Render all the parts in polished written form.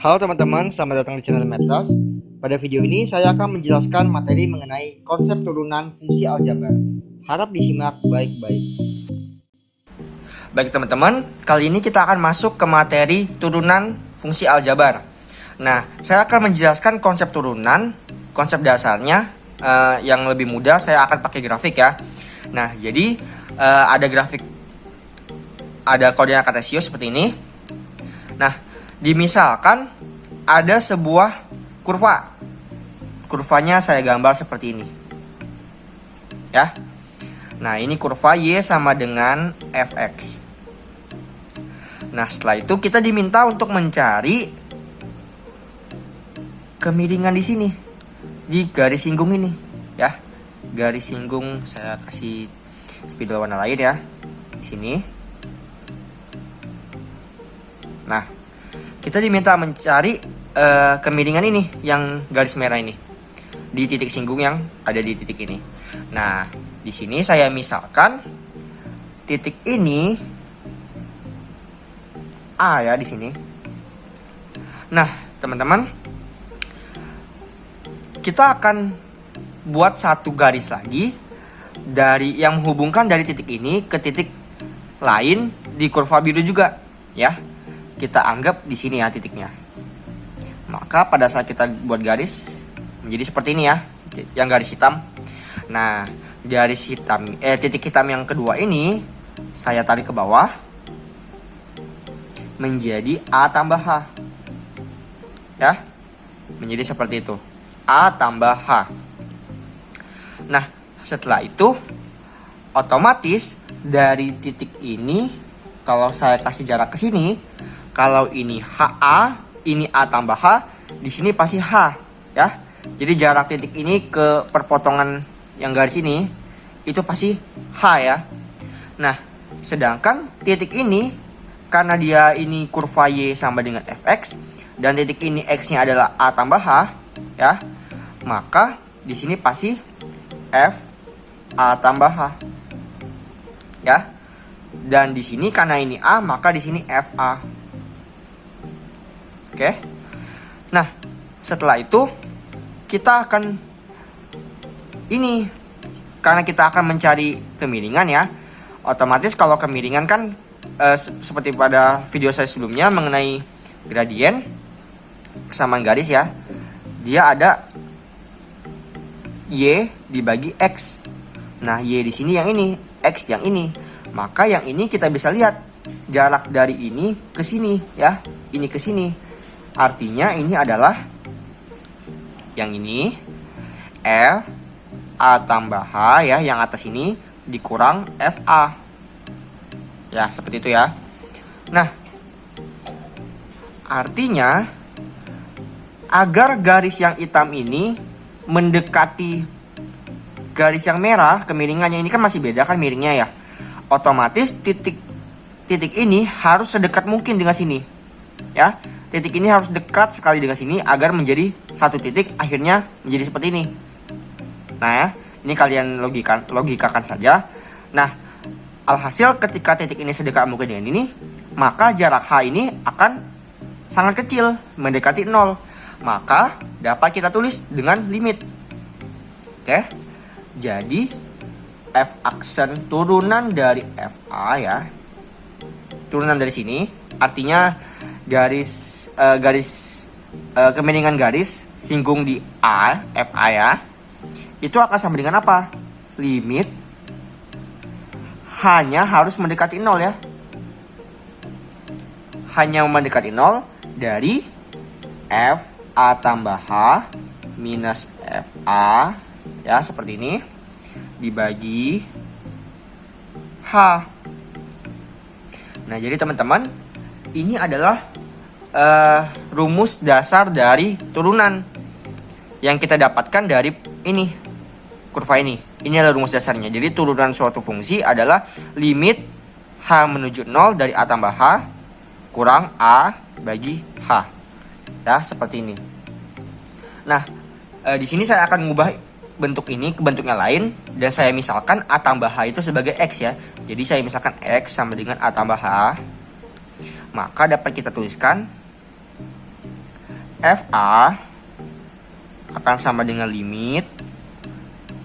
Halo teman-teman, selamat datang di channel Matlas. Pada video ini saya akan menjelaskan materi mengenai konsep turunan fungsi aljabar. Harap disimak baik-baik. Baik teman-teman, kali ini kita akan masuk ke materi turunan fungsi aljabar. Nah, saya akan menjelaskan konsep turunan, konsep dasarnya. Yang lebih mudah saya akan pakai grafik ya. Nah, jadi ada grafik, ada koordinat kartesius seperti ini. Nah, dimisalkan ada sebuah kurva. Kurvanya saya gambar seperti ini. Ya. Nah, ini kurva Y sama dengan Fx. Nah, setelah itu kita diminta untuk mencari kemiringan di sini. Di garis singgung ini, ya. Garis singgung saya kasih spidol warna lain ya. Di sini. Nah, kita diminta mencari kemiringan ini, yang garis merah ini, di titik singgung yang ada di titik ini. Nah, di sini saya misalkan titik ini A ya di sini. Nah, teman-teman, kita akan buat satu garis lagi dari yang menghubungkan dari titik ini ke titik lain di kurva biru juga, ya. Kita anggap di sini ya titiknya. Maka pada saat kita buat garis menjadi seperti ini ya, yang garis hitam. Nah, garis hitam titik hitam yang kedua ini saya tarik ke bawah menjadi A tambah H. Ya. Menjadi seperti itu. A tambah H. Nah, setelah itu otomatis dari titik ini, kalau saya kasih jarak ke sini, kalau ini HA, ini A tambah H, di sini pasti H, ya. Jadi jarak titik ini ke perpotongan yang garis ini itu pasti H ya. Nah, sedangkan titik ini karena dia ini kurva Y sama dengan Fx dan titik ini X-nya adalah A tambah H, ya. Maka di sini pasti F A tambah H. Ya. Dan di sini karena ini A, maka di sini FA. Oke. Nah, setelah itu kita akan ini, karena kita akan mencari kemiringan ya. Otomatis kalau kemiringan kan seperti pada video saya sebelumnya mengenai gradien kesamaan garis ya. Dia ada Y dibagi X. Nah, Y di sini yang ini, X yang ini. Maka yang ini kita bisa lihat jarak dari ini ke sini ya. Ini ke sini. Artinya ini adalah yang ini F A tambah H ya, yang atas ini dikurang FA. Ya, seperti itu ya. Nah, artinya agar garis yang hitam ini mendekati garis yang merah, kemiringannya ini kan masih beda kan miringnya ya. Otomatis titik ini harus sedekat mungkin dengan sini. Ya, titik ini harus dekat sekali dengan sini agar menjadi satu titik, akhirnya menjadi seperti ini. Nah, ya, ini kalian logikakan saja. Nah, alhasil ketika titik ini sedekat mungkin dengan ini, maka jarak H ini akan sangat kecil, mendekati 0. Maka dapat kita tulis dengan limit. Oke. Jadi F aksen turunan dari FA ya. Turunan dari sini artinya garis kemiringan garis singgung di A, FA ya. Itu akan sama dengan apa? Limit hanya harus mendekati 0 ya. Hanya mendekati 0 dari F A tambah H minus FA ya, seperti ini, dibagi H. Nah, jadi teman-teman, ini adalah rumus dasar dari turunan yang kita dapatkan dari ini, kurva ini. Ini adalah rumus dasarnya. Jadi turunan suatu fungsi adalah limit H menuju 0 dari A tambah H kurang A bagi H. Ya, seperti ini. Nah, di sini saya akan mengubah bentuk ini ke bentuk yang lain, dan saya misalkan A tambah H itu sebagai X ya. Jadi saya misalkan X sama dengan A tambah H. Maka dapat kita tuliskan FA akan sama dengan limit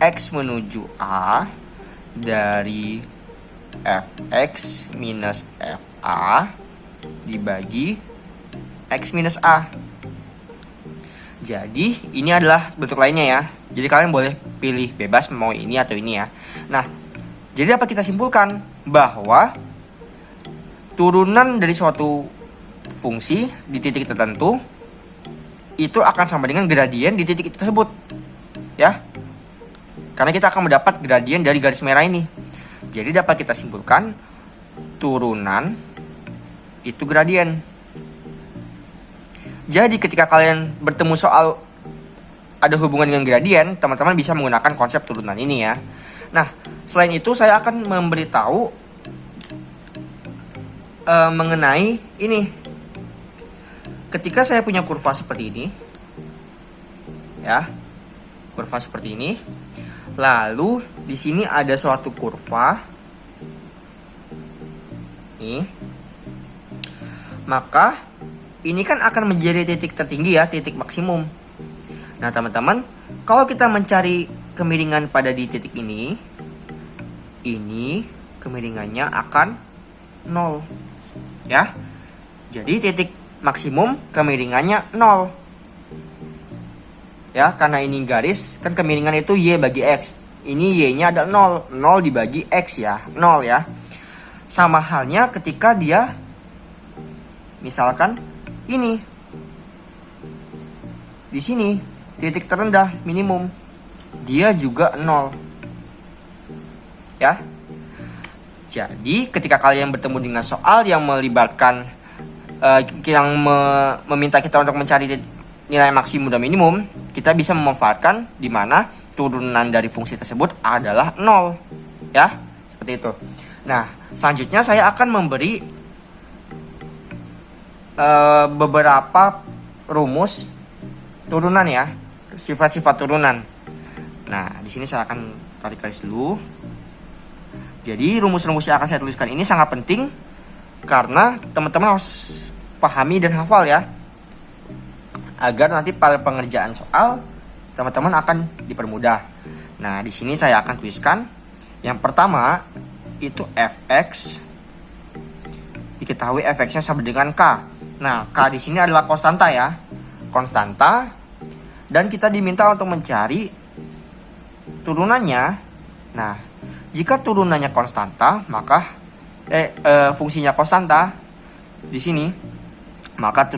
X menuju A dari Fx minus Fa dibagi X minus A. Jadi ini adalah bentuk lainnya ya. Jadi kalian boleh pilih bebas mau ini atau ini ya. Nah, jadi dapat kita simpulkan bahwa turunan dari suatu fungsi di titik tertentu itu akan sama dengan gradien di titik tersebut. Ya. Karena kita akan mendapat gradien dari garis merah ini. Jadi dapat kita simpulkan turunan itu gradien. Jadi ketika kalian bertemu soal ada hubungan dengan gradien, teman-teman bisa menggunakan konsep turunan ini ya. Nah, selain itu saya akan memberitahu mengenai ini. Ketika saya punya kurva seperti ini, ya, kurva seperti ini, lalu di sini ada suatu kurva, nih, maka ini kan akan menjadi titik tertinggi ya, titik maksimum. Nah teman-teman, kalau kita mencari kemiringan pada di titik ini kemiringannya akan 0 ya. Jadi titik maksimum kemiringannya 0 ya, karena ini garis kan kemiringan itu Y bagi X. Ini Y nya ada 0 dibagi X ya, 0 ya. Sama halnya ketika dia misalkan ini di sini titik terendah minimum, dia juga 0 ya. Jadi ketika kalian bertemu dengan soal yang melibatkan meminta kita untuk mencari nilai maksimum dan minimum, kita bisa memanfaatkan di mana turunan dari fungsi tersebut adalah 0 ya, seperti itu. Nah selanjutnya saya akan memberi beberapa rumus turunan ya, sifat-sifat turunan. Nah, di sini saya akan tarik garis dulu. Jadi rumus-rumus yang akan saya tuliskan ini sangat penting karena teman-teman harus pahami dan hafal ya, agar nanti pada pengerjaan soal teman-teman akan dipermudah. Nah, di sini saya akan tuliskan yang pertama itu Fx, diketahui Fx-nya sama dengan K. Nah, K di sini adalah konstanta ya, konstanta, dan kita diminta untuk mencari turunannya. Nah, jika turunannya konstanta, maka fungsinya konstanta di sini, maka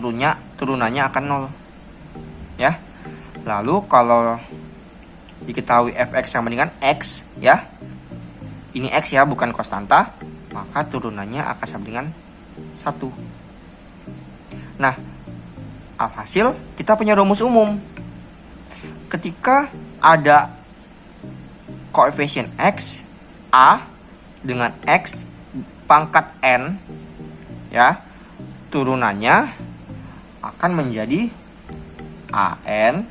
turunannya akan 0 ya. Lalu kalau diketahui Fx sama dengan X ya, ini X ya, bukan konstanta, maka turunannya akan sama dengan 1. Nah, alhasil kita punya rumus umum. Ketika ada koefisien X, A dengan X pangkat N ya, turunannya akan menjadi AN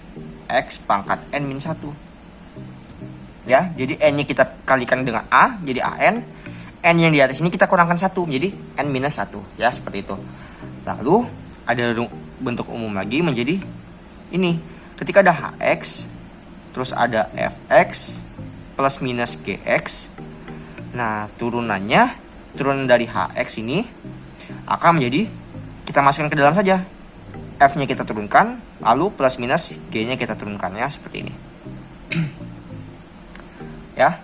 X pangkat N min 1 ya. Jadi N nya kita kalikan dengan A jadi AN, N yang di atas ini kita kurangkan 1 menjadi N minus 1 ya, seperti itu. Lalu ada bentuk umum lagi menjadi ini. Ketika ada Hx, terus ada Fx plus minus Gx. Nah, turunan dari Hx ini akan menjadi, kita masukkan ke dalam saja. F-nya kita turunkan, lalu plus minus G-nya kita turunkan ya, seperti ini. Ya.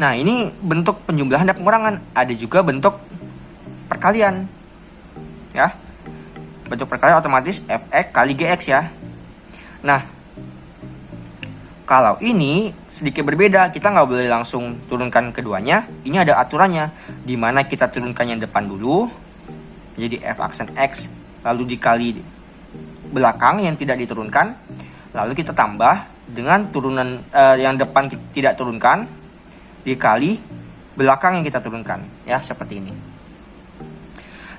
Nah, ini bentuk penjumlahan dan pengurangan. Ada juga bentuk perkalian. Ya. Bentuk perkalian otomatis Fx kali Gx ya. Nah, kalau ini sedikit berbeda, kita nggak boleh langsung turunkan keduanya. Ini ada aturannya, di mana kita turunkan yang depan dulu, jadi F aksen X, lalu dikali belakang yang tidak diturunkan, lalu kita tambah dengan turunan yang depan tidak turunkan, dikali belakang yang kita turunkan, ya seperti ini.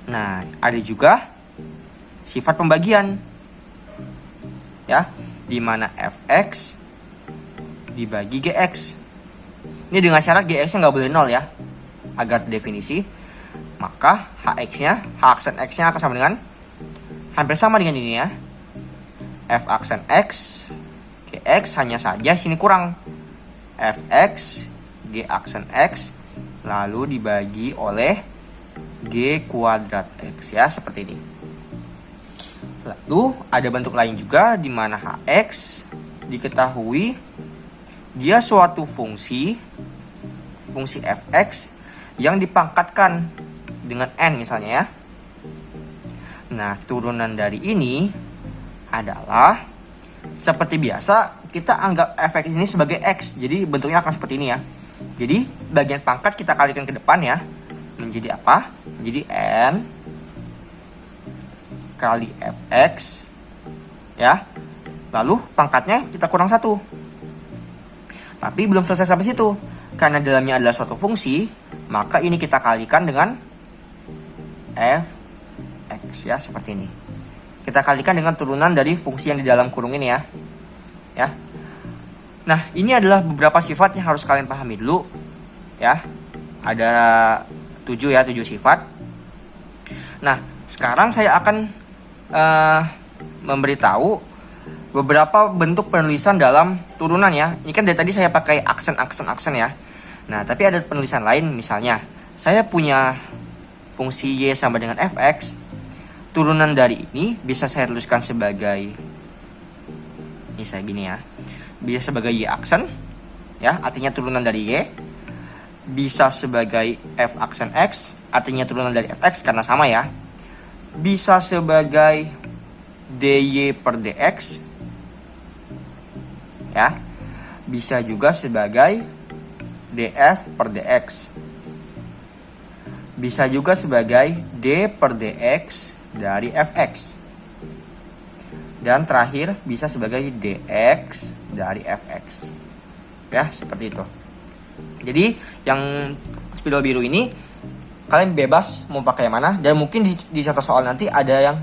Nah, ada juga sifat pembagian ya, di mana Fx dibagi Gx. Ini dengan syarat Gx nya nggak boleh 0 ya, agar terdefinisi. Maka Hx nya, H aksen X nya akan sama dengan hampir sama dengan ini ya. F aksen X, Gx hanya saja sini kurang. Fx, G aksen X, lalu dibagi oleh G kuadrat X ya, seperti ini. Lalu ada bentuk lain juga di mana Hx diketahui dia suatu fungsi fx yang dipangkatkan dengan n misalnya ya. Nah, turunan dari ini adalah seperti biasa kita anggap fx ini sebagai x. Jadi bentuknya akan seperti ini ya. Jadi bagian pangkat kita kalikan ke depan ya. Menjadi apa? Menjadi n kali fx ya. Lalu pangkatnya kita kurang 1. Tapi belum selesai sampai situ. Karena dalamnya adalah suatu fungsi, maka ini kita kalikan dengan fx ya, seperti ini. Kita kalikan dengan turunan dari fungsi yang di dalam kurung ini ya. Ya. Nah, ini adalah beberapa sifat yang harus kalian pahami dulu ya. Ada 7 ya, 7 sifat. Nah, sekarang saya akan memberitahu beberapa bentuk penulisan dalam turunan ya. Ini kan dari tadi saya pakai aksen ya. Nah, tapi ada penulisan lain, misalnya saya punya fungsi y sama dengan fx. Turunan dari ini bisa saya tuliskan sebagai ini saya gini ya. Bisa sebagai y aksen ya, artinya turunan dari y. Bisa sebagai f aksen x, artinya turunan dari fx karena sama ya. Bisa sebagai dy per dx ya. Bisa juga sebagai df per dx. Bisa juga sebagai d per dx dari fx. Dan terakhir bisa sebagai dx dari fx. Ya, seperti itu. Jadi yang spidol biru ini kalian bebas mau pakai yang mana, dan mungkin di contoh soal nanti ada yang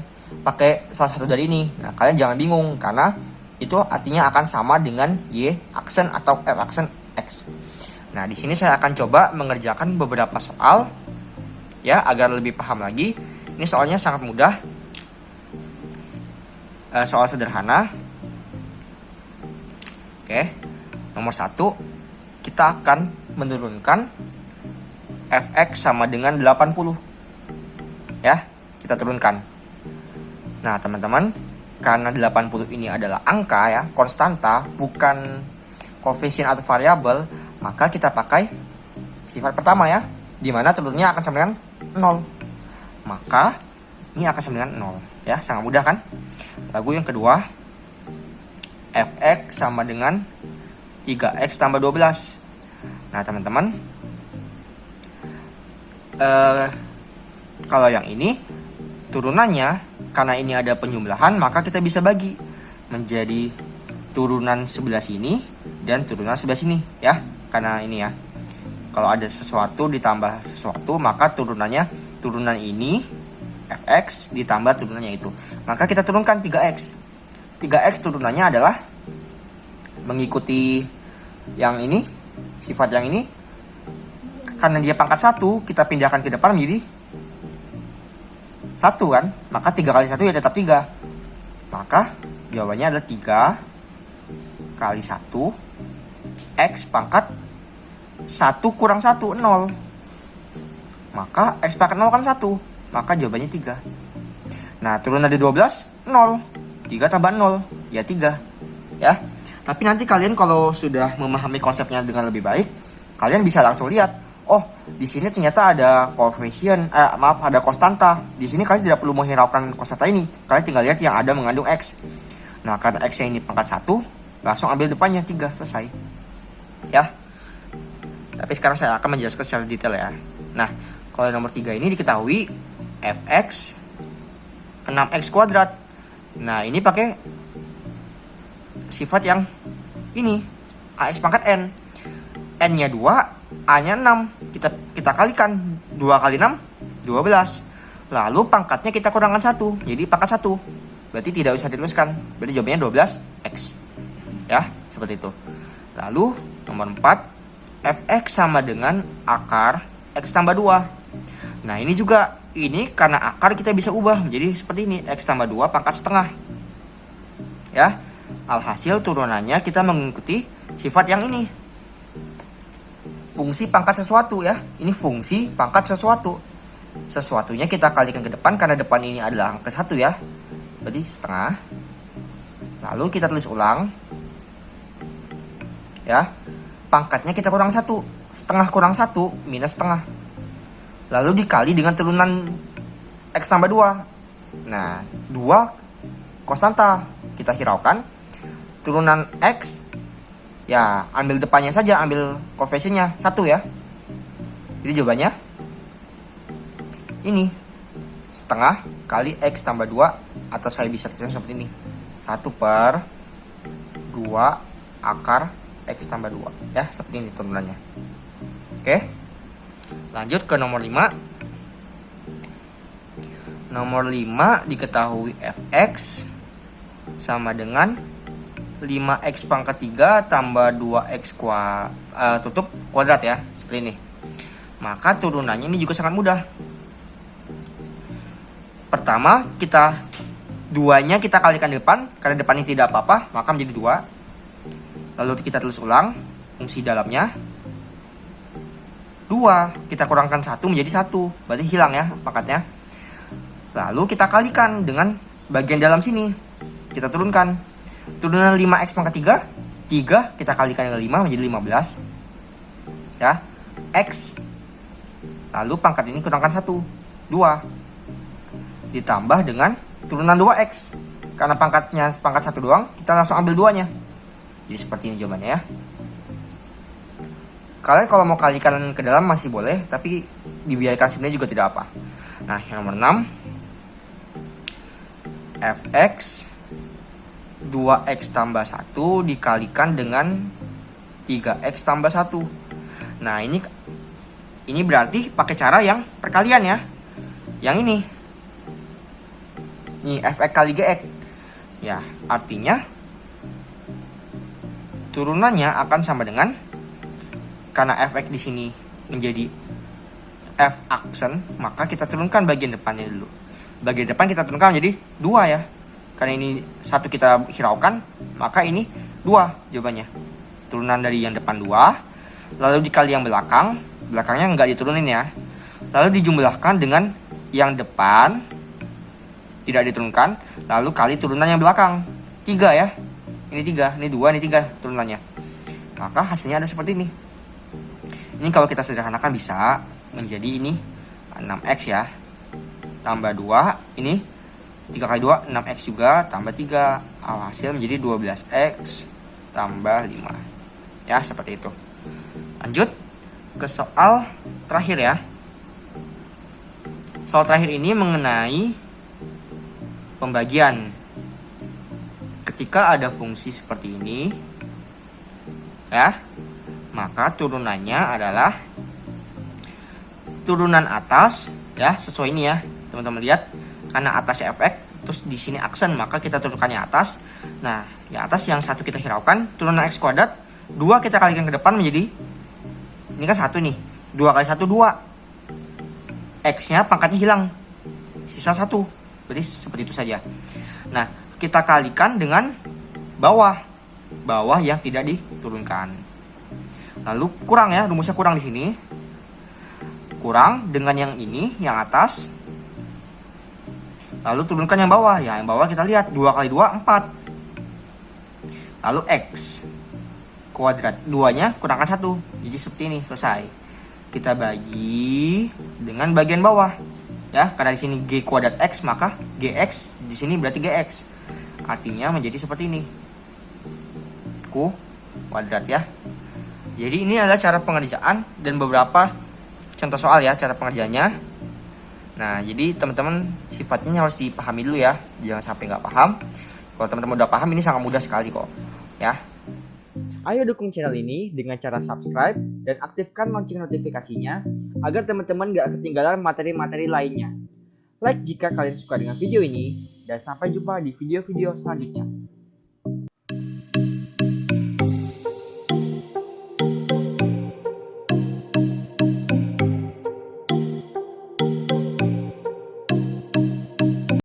pakai salah satu dari ini. Nah, kalian jangan bingung karena itu artinya akan sama dengan y aksen atau f aksen x. Nah, di sini saya akan coba mengerjakan beberapa soal ya agar lebih paham lagi. Ini soalnya sangat mudah. Soal sederhana. Oke. Nomor 1, kita akan menurunkan fx sama dengan 80. Ya, kita turunkan. Nah, teman-teman, karena 80 ini adalah angka ya, konstanta, bukan koefisien atau variabel, maka kita pakai sifat pertama ya, di mana turunnya akan sama dengan 0. Maka ini akan sama dengan 0 ya, sangat mudah kan? Lalu yang kedua, fx sama dengan 3x tambah 12. Nah, teman-teman, kalau yang ini turunannya, karena ini ada penyumblahan, maka kita bisa bagi menjadi turunan sebelah sini dan turunan sebelah sini ya. Karena ini ya, kalau ada sesuatu ditambah sesuatu, maka turunan ini fx ditambah turunannya itu. Maka kita turunkan 3x. 3x turunannya adalah mengikuti yang ini, sifat yang ini. Karena dia pangkat 1, kita pindahkan ke depan menjadi 1 kan, maka 3 kali 1 ya tetap 3. Maka jawabannya adalah 3 kali 1 x pangkat 1 kurang 1, 0. Maka x pangkat 0 kan 1, maka jawabannya 3. Nah, turunan dari 12, 0. 3 tambah 0, ya 3. Ya. Tapi nanti kalian kalau sudah memahami konsepnya dengan lebih baik, kalian bisa langsung lihat, oh, di sini ternyata ada koefisien, ada konstanta. Di sini kalian tidak perlu menghiraukan konstanta ini. Kalian tinggal lihat yang ada mengandung x. Nah, karena x yang ini pangkat 1, langsung ambil depannya 3, selesai. Ya. Tapi sekarang saya akan menjelaskan secara detail ya. Nah, kalau nomor 3 ini diketahui fx 6x kuadrat. Nah, ini pakai sifat yang ini, ax pangkat n. N-nya 2, A-nya 6. Kita kalikan 2 kali 6, 12. Lalu pangkatnya kita kurangkan 1, jadi pangkat 1. Berarti tidak usah dituliskan. Berarti jawabannya 12x. Ya, seperti itu. Lalu nomor 4, fx sama dengan akar x tambah 2. Nah, ini juga Ini karena akar kita bisa ubah menjadi seperti ini, X tambah 2 pangkat setengah. Ya, alhasil turunannya kita mengikuti sifat yang ini. Fungsi pangkat sesuatu ya. Ini fungsi pangkat sesuatu. Sesuatunya kita kalikan ke depan karena depan ini adalah angka 1 ya. Berarti setengah. Lalu kita tulis ulang. Ya. Pangkatnya kita kurang 1. Setengah kurang 1 minus setengah. Lalu dikali dengan turunan X tambah 2. Nah, 2 konstanta. Kita hiraukan. Turunan X, ya ambil depannya saja, ambil koefisiennya 1 ya. Jadi jawabannya ini. Setengah kali X tambah 2. Atau saya bisa tuliskan seperti ini. 1/2 akar X tambah 2. Ya, seperti ini turunannya. Oke. Lanjut ke nomor 5. Nomor 5 diketahui fx sama dengan 5x pangkat 3 tambah 2x tutup kuadrat ya, seperti ini. Maka turunannya ini juga sangat mudah. Pertama, kita 2-nya kita kalikan depan, karena depan ini tidak apa-apa, maka menjadi 2. Lalu kita tulis ulang fungsi dalamnya. 2 kita kurangkan 1 menjadi 1, berarti hilang ya pangkatnya. Lalu kita kalikan dengan bagian dalam sini, kita turunkan. Turunan 5x pangkat 3 kita kalikan dengan 5 menjadi 15 ya, x. Lalu pangkat ini kurangkan 1, 2 ditambah dengan turunan 2x. Karena pangkatnya pangkat 1 doang, kita langsung ambil 2-nya. Jadi seperti ini jawabannya ya. Kalian kalau mau kalikan ke dalam masih boleh, tapi dibiarkan sebenarnya juga tidak apa. Nah, yang nomor 6, fx 2x tambah 1 dikalikan dengan 3x tambah 1. Nah, ini berarti pakai cara yang perkalian ya. Yang ini. Ini fx kali gx. Ya, artinya turunannya akan sama dengan, karena fx di sini menjadi f aksen, maka kita turunkan bagian depannya dulu. Bagian depan kita turunkan menjadi 2 ya. Karena ini 1 kita hiraukan, maka ini 2 jawabannya. Turunan dari yang depan 2, lalu dikali yang belakang, belakangnya nggak diturunin ya. Lalu dijumlahkan dengan yang depan, tidak diturunkan, lalu kali turunan yang belakang, 3 ya. Ini 3, ini 2, ini 3 turunannya. Maka hasilnya ada seperti ini. Ini kalau kita sederhanakan bisa menjadi ini 6x ya. Tambah 2, ini 3 kali 2, 6x juga, tambah 3. Alhasil menjadi 12x tambah 5. Ya, seperti itu. Lanjut ke soal terakhir ya. Soal terakhir ini mengenai pembagian. Ketika ada fungsi seperti ini, ya, maka turunannya adalah turunan atas, ya, sesuai ini ya. Teman-teman lihat, karena atasnya fx, terus di sini aksen, maka kita turunkannya atas. Nah, yang atas yang 1 kita hiraukan, turunan x kuadrat, 2 kita kalikan ke depan menjadi, ini kan 1 nih, 2 kali 1, 2. X-nya pangkatnya hilang, sisa 1. Berarti seperti itu saja. Nah, kita kalikan dengan bawah yang tidak diturunkan. Lalu kurang ya, rumusnya kurang di sini. Kurang dengan yang ini, yang atas. Lalu turunkan yang bawah. Ya, yang bawah kita lihat 2 kali 2, 4. Lalu x kuadrat, 2-nya kurangkan 1. Jadi seperti ini, selesai. Kita bagi dengan bagian bawah. Ya, karena di sini g kuadrat x, maka gx di sini berarti gx. Artinya menjadi seperti ini. Kuadrat ya. Jadi ini adalah cara pengerjaan dan beberapa contoh soal ya, cara pengerjaannya. Nah, jadi teman-teman sifatnya harus dipahami dulu ya. Jangan sampai nggak paham. Kalau teman-teman udah paham, ini sangat mudah sekali kok. Ya. Ayo dukung channel ini dengan cara subscribe dan aktifkan lonceng notifikasinya agar teman-teman nggak ketinggalan materi-materi lainnya. Like jika kalian suka dengan video ini, dan sampai jumpa di video-video selanjutnya.